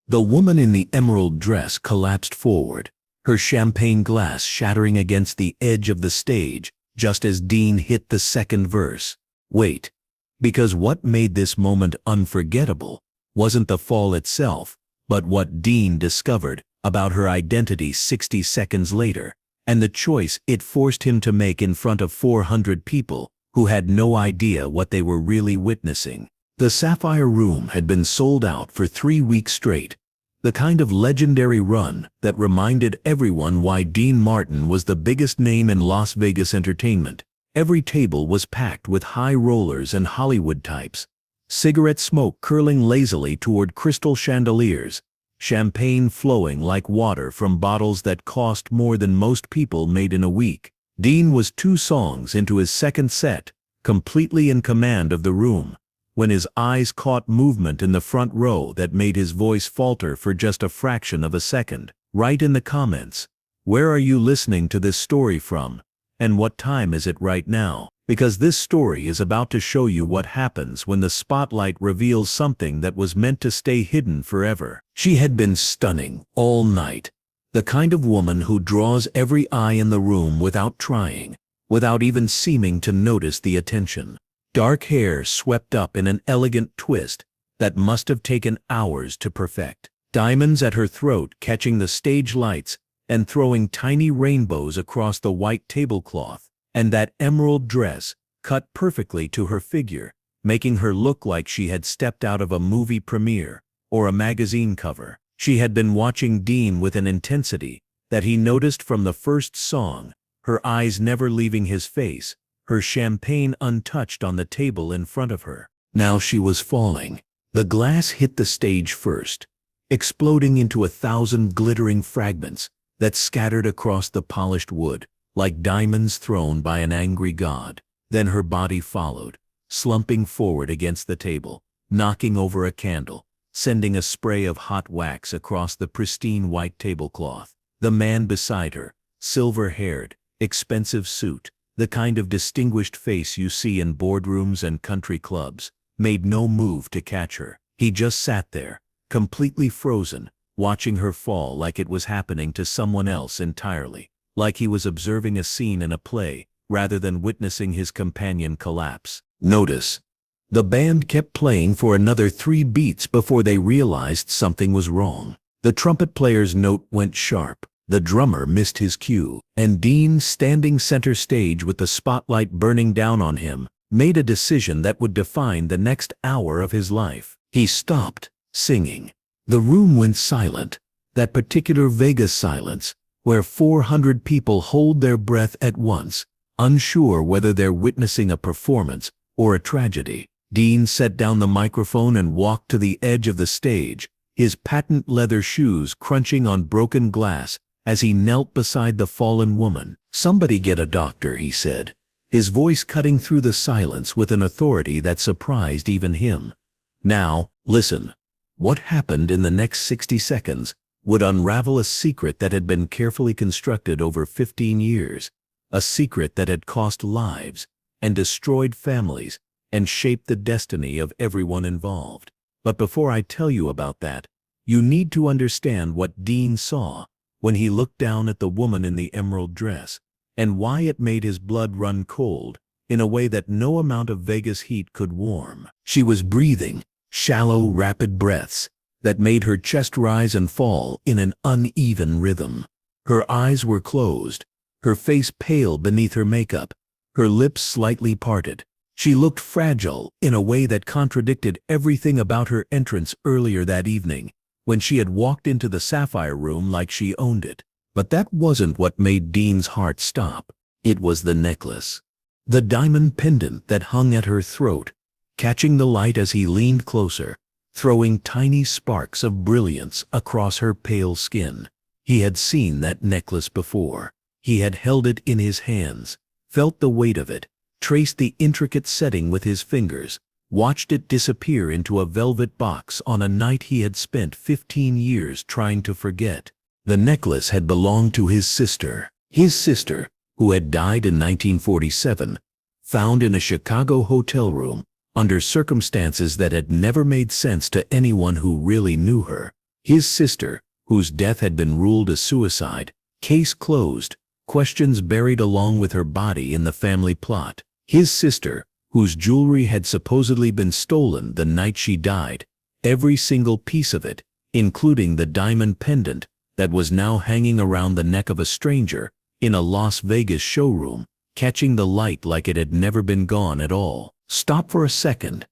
The woman in the emerald dress collapsed forward, her champagne glass shattering against the edge of the stage just as Dean hit the second verse. Wait, because what made this moment unforgettable wasn't the fall itself, but what Dean discovered about her identity 60 seconds later, and the choice it forced him to make in front of 400 people who had no idea what they were really witnessing. The Sapphire Room had been sold out for 3 weeks straight, the kind of legendary run that reminded everyone why Dean Martin was the biggest name in Las Vegas entertainment. Every table was packed with high rollers and Hollywood types, cigarette smoke curling lazily toward crystal chandeliers, champagne flowing like water from bottles that cost more than most people made in a week. Dean was 2 songs into his second set, completely in command of the room, when his eyes caught movement in the front row that made his voice falter for just a fraction of a second. Write in the comments, where are you listening to this story from, and what time is it right now? Because this story is about to show you what happens when the spotlight reveals something that was meant to stay hidden forever. She had been stunning all night, the kind of woman who draws every eye in the room without trying, without even seeming to notice the attention. Dark hair swept up in an elegant twist that must have taken hours to perfect. Diamonds at her throat catching the stage lights and throwing tiny rainbows across the white tablecloth, and that emerald dress cut perfectly to her figure, making her look like she had stepped out of a movie premiere or a magazine cover. She had been watching Dean with an intensity that he noticed from the first song, her eyes never leaving his face, her champagne untouched on the table in front of her. Now she was falling. The glass hit the stage first, exploding into 1,000 glittering fragments that scattered across the polished wood like diamonds thrown by an angry god. Then her body followed, slumping forward against the table, knocking over a candle, sending a spray of hot wax across the pristine white tablecloth. The man beside her, silver-haired, expensive suit, the kind of distinguished face you see in boardrooms and country clubs, made no move to catch her. He just sat there, completely frozen, watching her fall like it was happening to someone else entirely, like he was observing a scene in a play rather than witnessing his companion collapse. Notice, the band kept playing for another 3 beats before they realized something was wrong. The trumpet player's note went sharp, the drummer missed his cue, and Dean, standing center stage with the spotlight burning down on him, made a decision that would define the next hour of his life. He stopped singing. The room went silent, that particular Vegas silence, where 400 people hold their breath at once, unsure whether they're witnessing a performance or a tragedy. Dean set down the microphone and walked to the edge of the stage, his patent leather shoes crunching on broken glass as he knelt beside the fallen woman. "Somebody get a doctor," he said, his voice cutting through the silence with an authority that surprised even him. "Now, listen. What happened in the next 60 seconds would unravel a secret that had been carefully constructed over 15 years, a secret that had cost lives and destroyed families and shaped the destiny of everyone involved. But before I tell you about that, you need to understand what Dean saw when he looked down at the woman in the emerald dress, and why it made his blood run cold in a way that no amount of Vegas heat could warm. She was breathing shallow, rapid breaths that made her chest rise and fall in an uneven rhythm. Her eyes were closed, her face pale beneath her makeup, her lips slightly parted. She looked fragile in a way that contradicted everything about her entrance earlier that evening, when she had walked into the Sapphire Room like she owned it. But that wasn't what made Dean's heart stop. It was the necklace. The diamond pendant that hung at her throat, catching the light as he leaned closer, throwing tiny sparks of brilliance across her pale skin. He had seen that necklace before. He had held it in his hands, felt the weight of it, traced the intricate setting with his fingers, watched it disappear into a velvet box on a night he had spent 15 years trying to forget. The necklace had belonged to his sister, who had died in 1947, found in a Chicago hotel room, under circumstances that had never made sense to anyone who really knew her. His sister, whose death had been ruled a suicide, case closed, questions buried along with her body in the family plot. His sister, whose jewelry had supposedly been stolen the night she died, every single piece of it, including the diamond pendant that was now hanging around the neck of a stranger in a Las Vegas showroom, catching the light like it had never been gone at all. Stop for a second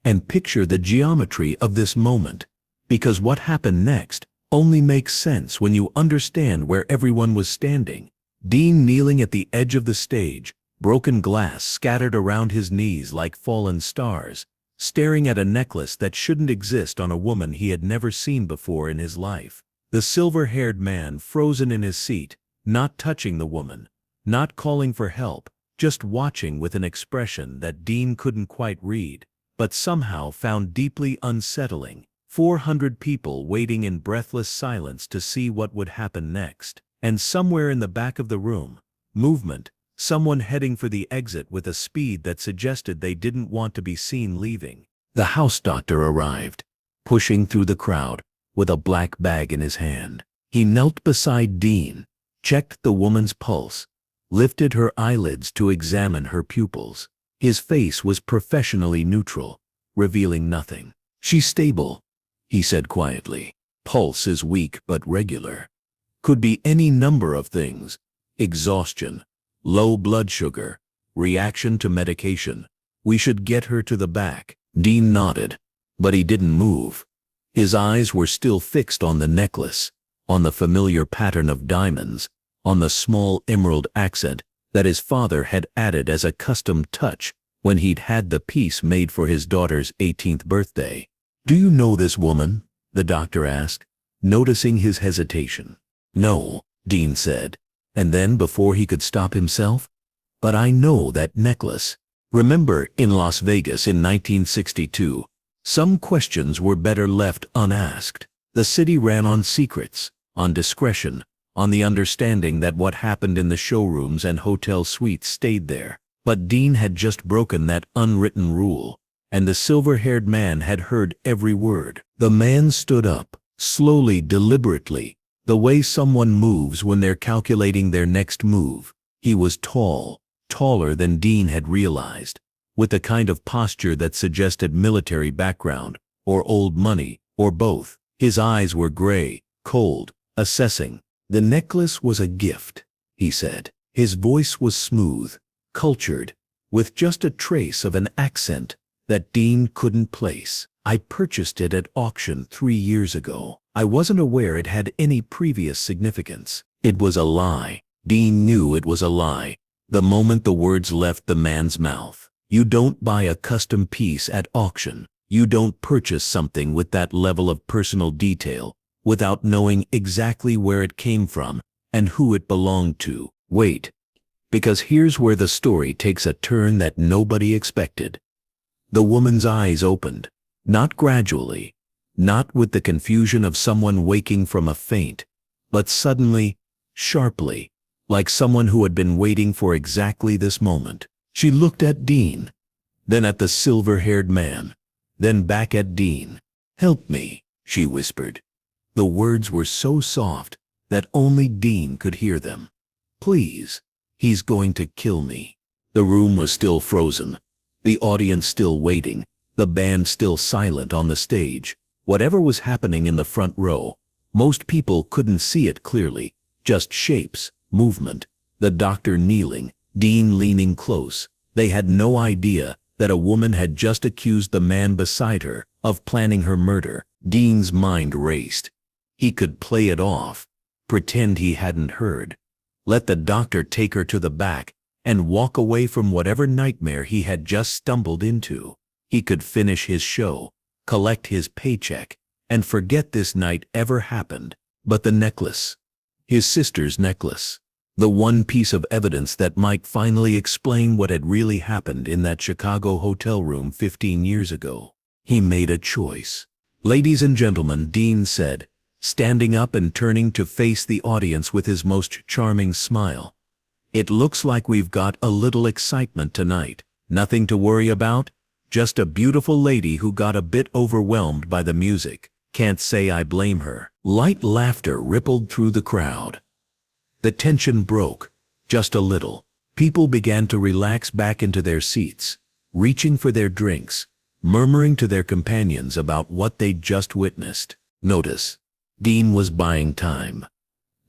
and picture the geometry of this moment, because what happened next only makes sense when you understand where everyone was standing. Dean kneeling at the edge of the stage, broken glass scattered around his knees like fallen stars, staring at a necklace that shouldn't exist on a woman he had never seen before in his life. The silver-haired man frozen in his seat, not touching the woman, not calling for help, just watching with an expression that Dean couldn't quite read, but somehow found deeply unsettling. 400 people waiting in breathless silence to see what would happen next. And somewhere in the back of the room, movement, someone heading for the exit with a speed that suggested they didn't want to be seen leaving. The house doctor arrived, pushing through the crowd with a black bag in his hand. He knelt beside Dean, checked the woman's pulse, lifted her eyelids to examine her pupils. His face was professionally neutral, revealing nothing. "She's stable," he said quietly. "Pulse is weak but regular. Could be any number of things. Exhaustion, low blood sugar, reaction to medication. We should get her to the back." Dean nodded, but he didn't move. His eyes were still fixed on the necklace, on the familiar pattern of diamonds, on the small emerald accent that his father had added as a custom touch when he'd had the piece made for his daughter's 18th birthday. "Do you know this woman?" the doctor asked, noticing his hesitation. "No," Dean said, and then before he could stop himself, "But I know that necklace. Remember in Las Vegas in 1962, some questions were better left unasked. The city ran on secrets, on discretion, on the understanding that what happened in the showrooms and hotel suites stayed there. But Dean had just broken that unwritten rule, and the silver-haired man had heard every word." The man stood up, slowly, deliberately, the way someone moves when they're calculating their next move. He was tall, taller than Dean had realized, with the kind of posture that suggested military background, or old money, or both. His eyes were gray, cold, assessing. "The necklace was a gift," he said. His voice was smooth, cultured, with just a trace of an accent that Dean couldn't place. "I purchased it at auction 3 years ago. I wasn't aware it had any previous significance." It was a lie. Dean knew it was a lie the moment the words left the man's mouth. You don't buy a custom piece at auction. You don't purchase something with that level of personal detail without knowing exactly where it came from and who it belonged to. Wait, because here's where the story takes a turn that nobody expected. The woman's eyes opened, not gradually, not with the confusion of someone waking from a faint, but suddenly, sharply, like someone who had been waiting for exactly this moment. She looked at Dean, then at the silver-haired man, then back at Dean. "Help me," she whispered. The words were so soft that only Dean could hear them. "Please, he's going to kill me." The room was still frozen, the audience still waiting, the band still silent on the stage. Whatever was happening in the front row, most people couldn't see it clearly, just shapes, movement, the doctor kneeling, Dean leaning close. They had no idea that a woman had just accused the man beside her of planning her murder. Dean's mind raced. He could play it off, pretend he hadn't heard, let the doctor take her to the back, and walk away from whatever nightmare he had just stumbled into. He could finish his show, collect his paycheck, and forget this night ever happened. But the necklace, his sister's necklace, the one piece of evidence that might finally explain what had really happened in that Chicago hotel room 15 years ago. He made a choice. "Ladies and gentlemen," Dean said, standing up and turning to face the audience with his most charming smile. "It looks like we've got a little excitement tonight. Nothing to worry about, just a beautiful lady who got a bit overwhelmed by the music. Can't say I blame her. Light laughter rippled through the crowd. The tension broke, just a little. People began to relax back into their seats, reaching for their drinks, murmuring to their companions about what they'd just witnessed. Notice, Dean was buying time.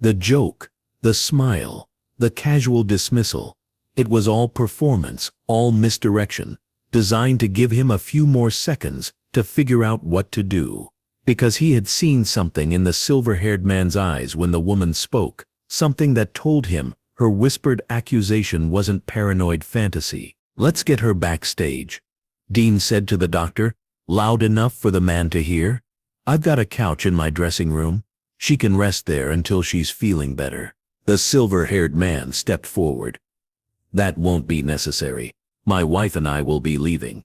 The joke, the smile, the casual dismissal, it was all performance, all misdirection, designed to give him a few more seconds to figure out what to do. Because he had seen something in the silver-haired man's eyes when the woman spoke, something that told him her whispered accusation wasn't paranoid fantasy. "Let's get her backstage," Dean said to the doctor, loud enough for the man to hear. "I've got a couch in my dressing room. She can rest there until she's feeling better." The silver-haired man stepped forward. "That won't be necessary. My wife and I will be leaving.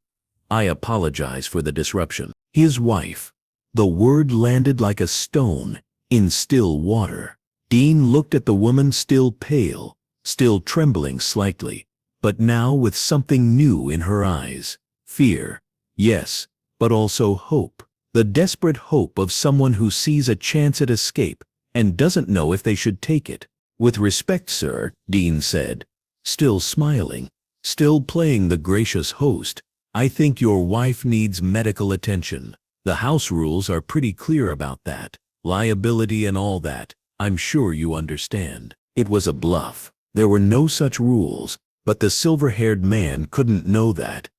I apologize for the disruption." His wife. The word landed like a stone in still water. Dean looked at the woman, still pale, still trembling slightly, but now with something new in her eyes. Fear, yes, but also hope. The desperate hope of someone who sees a chance at escape and doesn't know if they should take it. "With respect, sir," Dean said, still smiling, still playing the gracious host, "I think your wife needs medical attention. The house rules are pretty clear about that. Liability and all that. I'm sure you understand." It was a bluff. There were no such rules, but the silver-haired man couldn't know that.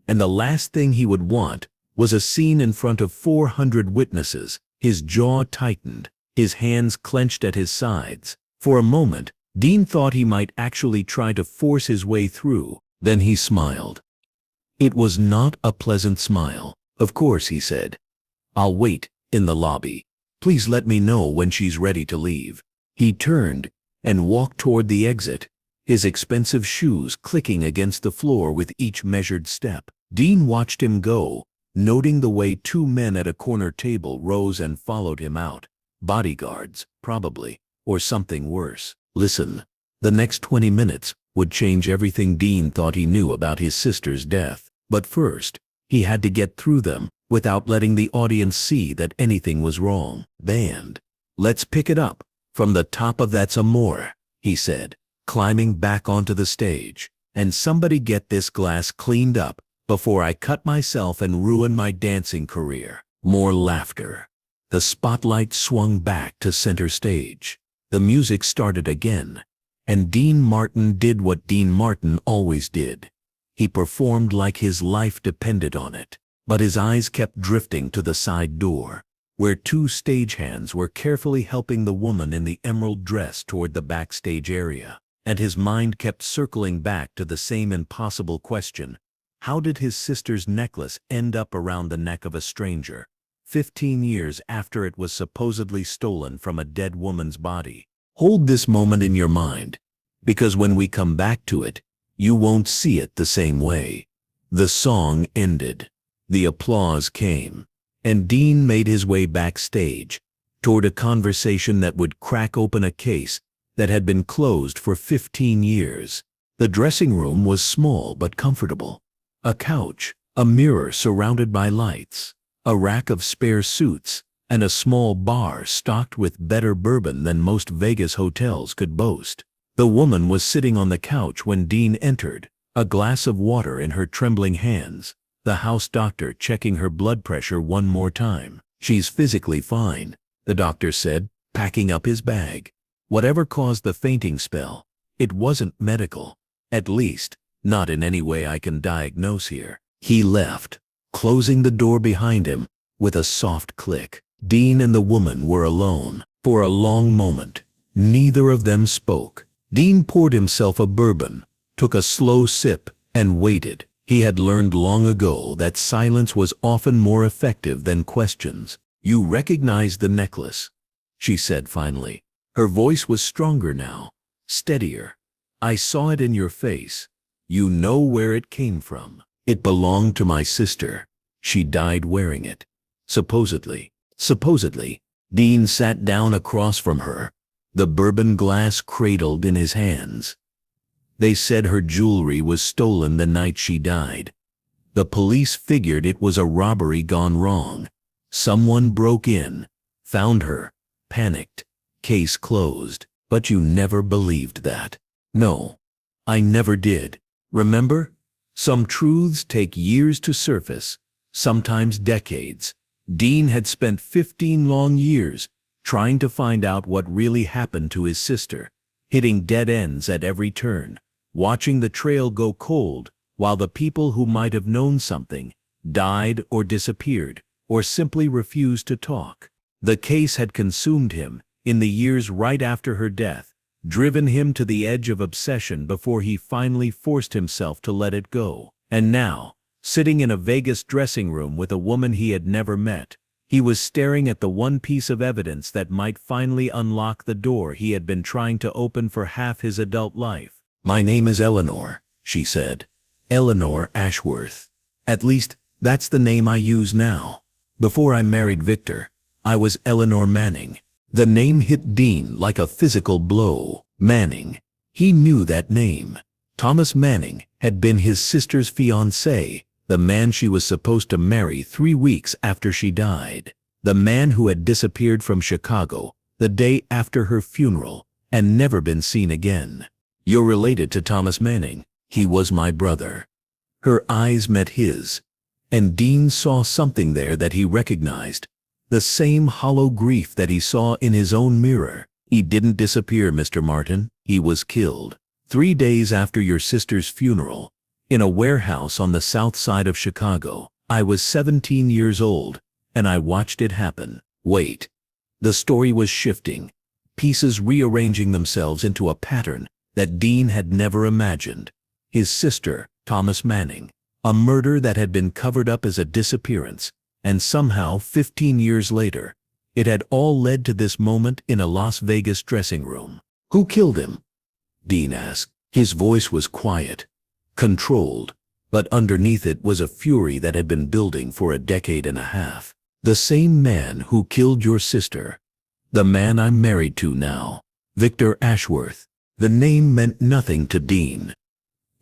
And the last thing he would want was a scene in front of 400 witnesses. His jaw tightened, his hands clenched at his sides. For a moment, Dean thought he might actually try to force his way through. Then he smiled. It was not a pleasant smile. "Of course," he said. "I'll wait in the lobby. Please let me know when she's ready to leave." He turned and walked toward the exit, his expensive shoes clicking against the floor with each measured step. Dean watched him go, noting the way two men at a corner table rose and followed him out. Bodyguards, probably, or something worse. Listen, the next 20 minutes would change everything Dean thought he knew about his sister's death. But first, he had to get through them without letting the audience see that anything was wrong. "Band, let's pick it up from the top of that some more," he said, climbing back onto the stage. "And somebody get this glass cleaned up before I cut myself and ruin my dancing career." More laughter. The spotlight swung back to center stage. The music started again, and Dean Martin did what Dean Martin always did. He performed like his life depended on it. But his eyes kept drifting to the side door, where two stagehands were carefully helping the woman in the emerald dress toward the backstage area. And his mind kept circling back to the same impossible question. How did his sister's necklace end up around the neck of a stranger, 15 years after it was supposedly stolen from a dead woman's body? Hold this moment in your mind, because when we come back to it, you won't see it the same way. The song ended. The applause came, and Dean made his way backstage, toward a conversation that would crack open a case that had been closed for 15 years. The dressing room was small but comfortable. A couch, a mirror surrounded by lights, a rack of spare suits, and a small bar stocked with better bourbon than most Vegas hotels could boast. The woman was sitting on the couch when Dean entered, a glass of water in her trembling hands. The house doctor checking her blood pressure one more time. "She's physically fine," the doctor said, packing up his bag. "Whatever caused the fainting spell, it wasn't medical. At least, not in any way I can diagnose here." He left, closing the door behind him with a soft click. Dean and the woman were alone. For a long moment, neither of them spoke. Dean poured himself a bourbon, took a slow sip, and waited. He had learned long ago that silence was often more effective than questions. "You recognize the necklace," she said finally. Her voice was stronger now, steadier. "I saw it in your face. You know where it came from." "It belonged to my sister. She died wearing it. Supposedly." "Supposedly." Dean sat down across from her, the bourbon glass cradled in his hands. "They said her jewelry was stolen the night she died. The police figured it was a robbery gone wrong. Someone broke in, found her, panicked, case closed. But you never believed that. No, I never did. Remember? Some truths take years to surface, sometimes decades. Dean had spent 15 long years trying to find out what really happened to his sister, hitting dead ends at every turn, watching the trail go cold while the people who might have known something died or disappeared or simply refused to talk. The case had consumed him in the years right after her death, driven him to the edge of obsession before he finally forced himself to let it go. And now, sitting in a Vegas dressing room with a woman he had never met, he was staring at the one piece of evidence that might finally unlock the door he had been trying to open for half his adult life. "My name is Eleanor," she said. "Eleanor Ashworth. At least, that's the name I use now. Before I married Victor, I was Eleanor Manning." The name hit Dean like a physical blow. Manning. He knew that name. Thomas Manning had been his sister's fiancé, the man she was supposed to marry 3 weeks after she died. The man who had disappeared from Chicago the day after her funeral and never been seen again. "You're related to Thomas Manning. He was my brother." Her eyes met his, and Dean saw something there that he recognized. The same hollow grief that he saw in his own mirror. "He didn't disappear, Mr. Martin. He was killed 3 days after your sister's funeral, in a warehouse on the south side of Chicago. I was 17 years old, and I watched it happen." Wait. The story was shifting, pieces rearranging themselves into a pattern that Dean had never imagined. His sister, Thomas Manning. A murder that had been covered up as a disappearance. And somehow, 15 years later, it had all led to this moment in a Las Vegas dressing room. "Who killed him?" Dean asked. His voice was quiet, controlled, but underneath it was a fury that had been building for a decade and a half. "The same man who killed your sister. The man I'm married to now. Victor Ashworth." The name meant nothing to Dean,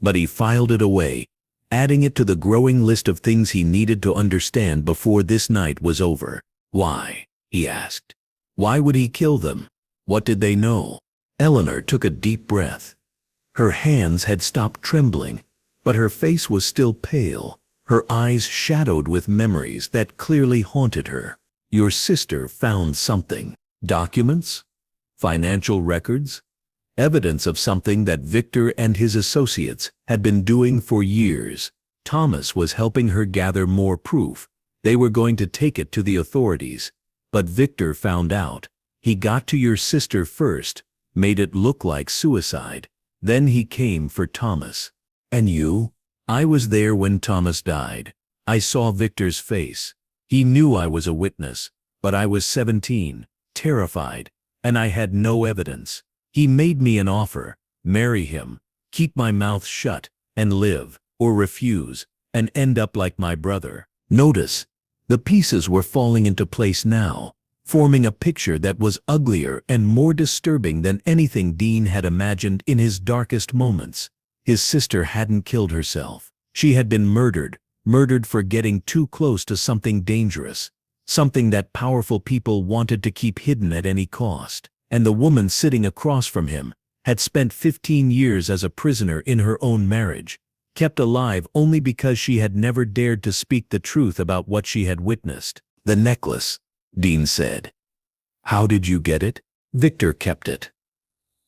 but he filed it away, adding it to the growing list of things he needed to understand before this night was over. "Why?" he asked. "Why would he kill them? What did they know?" Eleanor took a deep breath. Her hands had stopped trembling, but her face was still pale, her eyes shadowed with memories that clearly haunted her. "Your sister found something. Documents? Financial records? Evidence of something that Victor and his associates had been doing for years. Thomas was helping her gather more proof. They were going to take it to the authorities. But Victor found out. He got to your sister first, made it look like suicide. Then he came for Thomas. And you?" "I was there when Thomas died. I saw Victor's face. He knew I was a witness, but I was 17, terrified, and I had no evidence. He made me an offer: marry him, keep my mouth shut, and live, or refuse, and end up like my brother." Notice, the pieces were falling into place now, forming a picture that was uglier and more disturbing than anything Dean had imagined in his darkest moments. His sister hadn't killed herself. She had been murdered for getting too close to something dangerous, something that powerful people wanted to keep hidden at any cost. And the woman sitting across from him had spent 15 years as a prisoner in her own marriage, kept alive only because she had never dared to speak the truth about what she had witnessed. "The necklace," Dean said. "How did you get it?" "Victor kept it.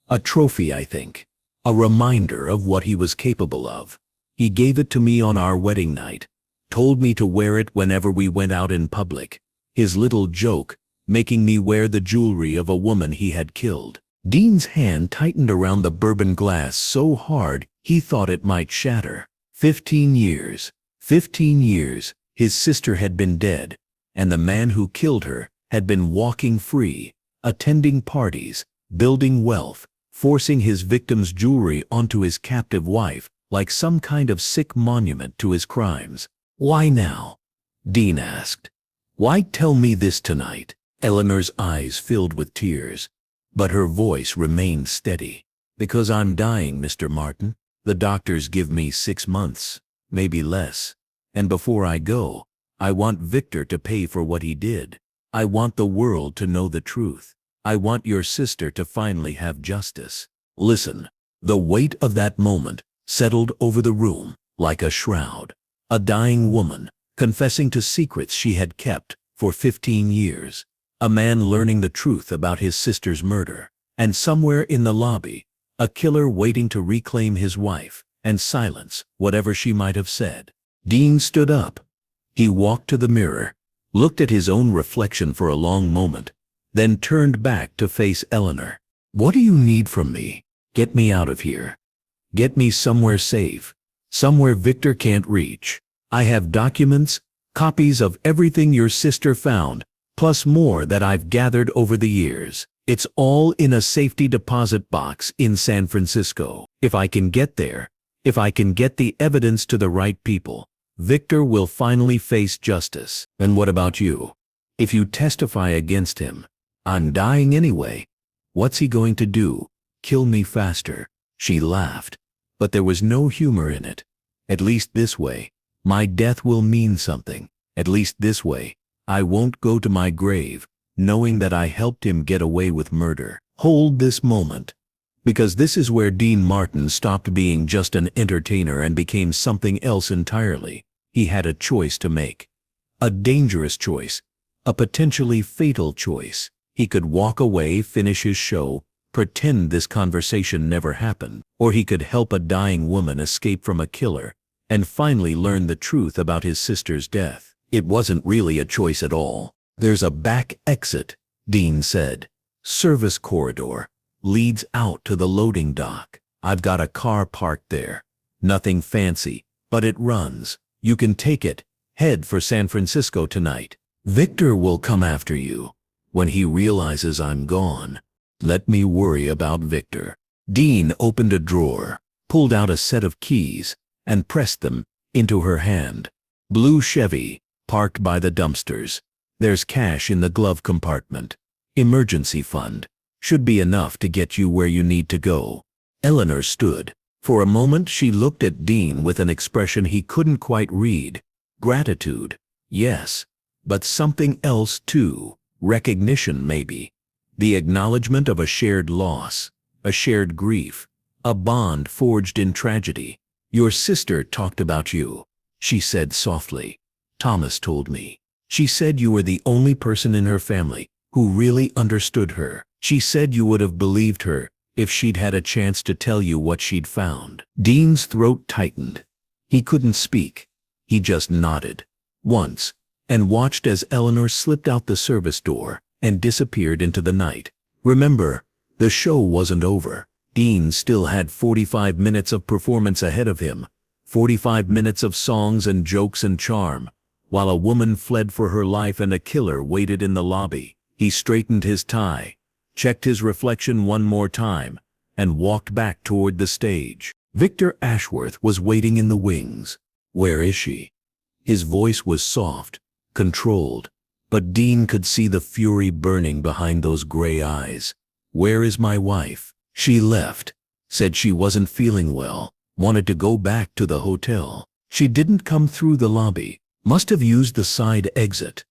A trophy, I think. A reminder of what he was capable of. He gave it to me on our wedding night, told me to wear it whenever we went out in public. His little joke, making me wear the jewelry of a woman he had killed." Dean's hand tightened around the bourbon glass so hard he thought it might shatter. 15 years. 15 years, his sister had been dead, and the man who killed her had been walking free, attending parties, building wealth, forcing his victim's jewelry onto his captive wife like some kind of sick monument to his crimes. "Why now?" Dean asked. "Why tell me this tonight?" Eleanor's eyes filled with tears, but her voice remained steady. "Because I'm dying, Mr. Martin. The doctors give me 6 months, maybe less. And before I go, I want Victor to pay for what he did. I want the world to know the truth. I want your sister to finally have justice." Listen. The weight of that moment settled over the room like a shroud. A dying woman confessing to secrets she had kept for 15 years. A man learning the truth about his sister's murder. And somewhere in the lobby, a killer waiting to reclaim his wife and silence whatever she might have said. Dean stood up. He walked to the mirror, looked at his own reflection for a long moment, then turned back to face Eleanor. "What do you need from me? Get me out of here. Get me somewhere safe, somewhere Victor can't reach. I have documents, copies of everything your sister found, plus more that I've gathered over the years. It's all in a safety deposit box in San Francisco. If I can get there, if I can get the evidence to the right people, Victor will finally face justice. And what about you? If you testify against him, I'm dying anyway. What's he going to do? Kill me faster?" She laughed, but there was no humor in it. "At least this way, my death will mean something. At least this way, I won't go to my grave knowing that I helped him get away with murder." Hold this moment, because this is where Dean Martin stopped being just an entertainer and became something else entirely. He had a choice to make. A dangerous choice. A potentially fatal choice. He could walk away, finish his show, pretend this conversation never happened, or he could help a dying woman escape from a killer and finally learn the truth about his sister's death. It wasn't really a choice at all. "There's a back exit," Dean said. "Service corridor. Leads out to the loading dock. I've got a car parked there. Nothing fancy, but it runs. You can take it. Head for San Francisco tonight. Victor will come after you when he realizes I'm gone. Let me worry about Victor." Dean opened a drawer, pulled out a set of keys, and pressed them into her hand. "Blue Chevy, parked by the dumpsters. There's cash in the glove compartment. Emergency fund. Should be enough to get you where you need to go." Eleanor stood. For a moment she looked at Dean with an expression he couldn't quite read. Gratitude, yes, but something else too. Recognition maybe. The acknowledgement of a shared loss, a shared grief, a bond forged in tragedy. "Your sister talked about you," she said softly. "Thomas told me. She said you were the only person in her family who really understood her. She said you would have believed her if she'd had a chance to tell you what she'd found." Dean's throat tightened. He couldn't speak. He just nodded once and watched as Eleanor slipped out the service door and disappeared into the night. Remember, the show wasn't over. Dean still had 45 minutes of performance ahead of him, 45 minutes of songs and jokes and charm, while a woman fled for her life and a killer waited in the lobby. He straightened his tie, checked his reflection one more time, and walked back toward the stage. Victor Ashworth was waiting in the wings. "Where is she?" His voice was soft, controlled, but Dean could see the fury burning behind those gray eyes. "Where is my wife?" "She left. Said she wasn't feeling well. Wanted to go back to the hotel. She didn't come through the lobby. Must have used the side exit."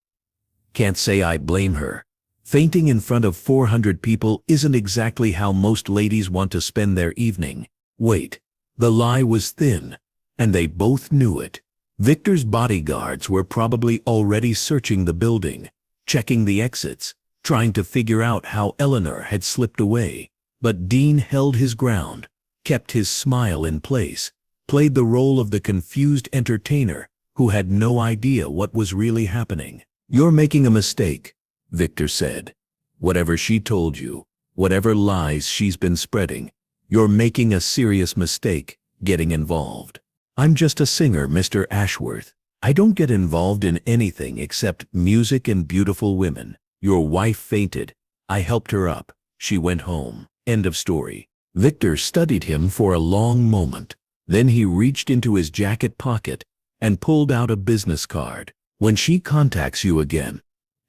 Can't say I blame her. Fainting in front of 400 people isn't exactly how most ladies want to spend their evening. Wait, the lie was thin, and they both knew it. Victor's bodyguards were probably already searching the building, checking the exits, trying to figure out how Eleanor had slipped away. But Dean held his ground, kept his smile in place, played the role of the confused entertainer who had no idea what was really happening. "You're making a mistake," Victor said. "Whatever she told you, whatever lies she's been spreading, you're making a serious mistake getting involved. I'm just a singer, Mr. Ashworth. I don't get involved in anything except music and beautiful women. Your wife fainted. I helped her up. She went home. End of story." Victor studied him for a long moment. Then he reached into his jacket pocket and pulled out a business card. "When she contacts you again,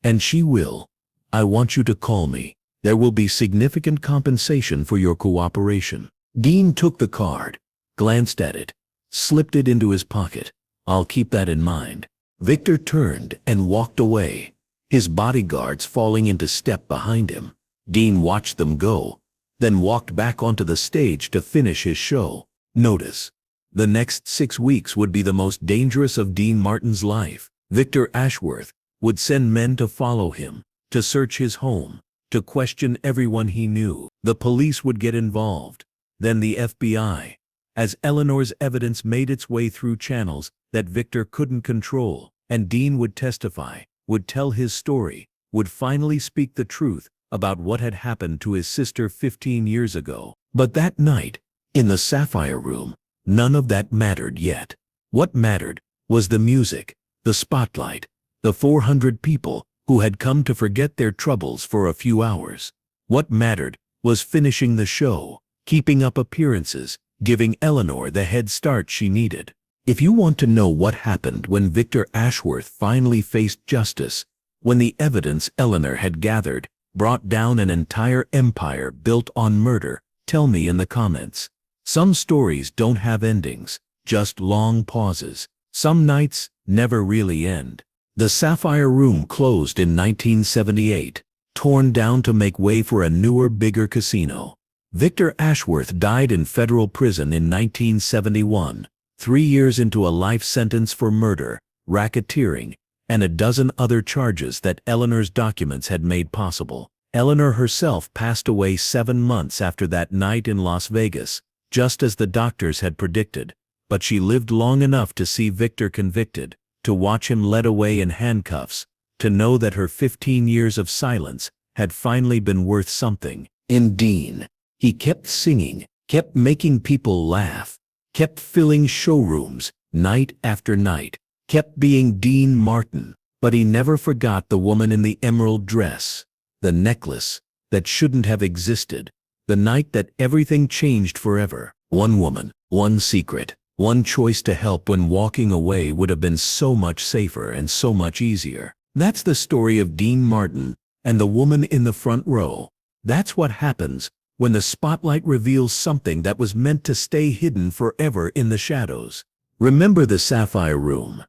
and she will, I want you to call me. There will be significant compensation for your cooperation." Dean took the card, glanced at it, slipped it into his pocket. "I'll keep that in mind." Victor turned and walked away, his bodyguards falling into step behind him. Dean watched them go, then walked back onto the stage to finish his show. Notice, the next 6 weeks would be the most dangerous of Dean Martin's life. Victor Ashworth would send men to follow him, to search his home, to question everyone he knew. The police would get involved, then the FBI, as Eleanor's evidence made its way through channels that Victor couldn't control, and Dean would testify, would tell his story, would finally speak the truth about what had happened to his sister 15 years ago. But that night, in the Sapphire Room, none of that mattered yet. What mattered was the music, the spotlight, the 400 people who had come to forget their troubles for a few hours. What mattered was finishing the show, keeping up appearances, giving Eleanor the head start she needed. If you want to know what happened when Victor Ashworth finally faced justice, when the evidence Eleanor had gathered brought down an entire empire built on murder, tell me in the comments. Some stories don't have endings, just long pauses. Some nights never really end. The Sapphire Room closed in 1978, torn down to make way for a newer, bigger casino. Victor Ashworth died in federal prison in 1971, 3 years into a life sentence for murder, racketeering, and a dozen other charges that Eleanor's documents had made possible. Eleanor herself passed away 7 months after that night in Las Vegas, just as the doctors had predicted, but she lived long enough to see Victor convicted, to watch him led away in handcuffs, to know that her 15 years of silence had finally been worth something. In Dean, he kept singing, kept making people laugh, kept filling showrooms night after night, kept being Dean Martin, but he never forgot the woman in the emerald dress, the necklace that shouldn't have existed, the night that everything changed forever. One woman, one secret, one choice to help when walking away would have been so much safer and so much easier. That's the story of Dean Martin and the woman in the front row. That's what happens when the spotlight reveals something that was meant to stay hidden forever in the shadows. Remember the Sapphire Room.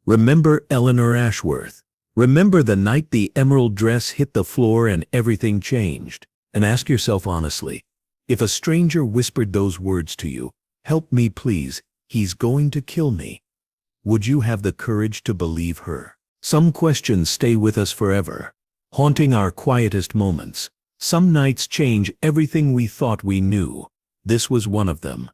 Remember Eleanor Ashworth. Remember the night the emerald dress hit the floor and everything changed. And ask yourself honestly, if a stranger whispered those words to you, "Help me please, he's going to kill me," would you have the courage to believe her? Some questions stay with us forever, haunting our quietest moments. Some nights change everything we thought we knew. This was one of them.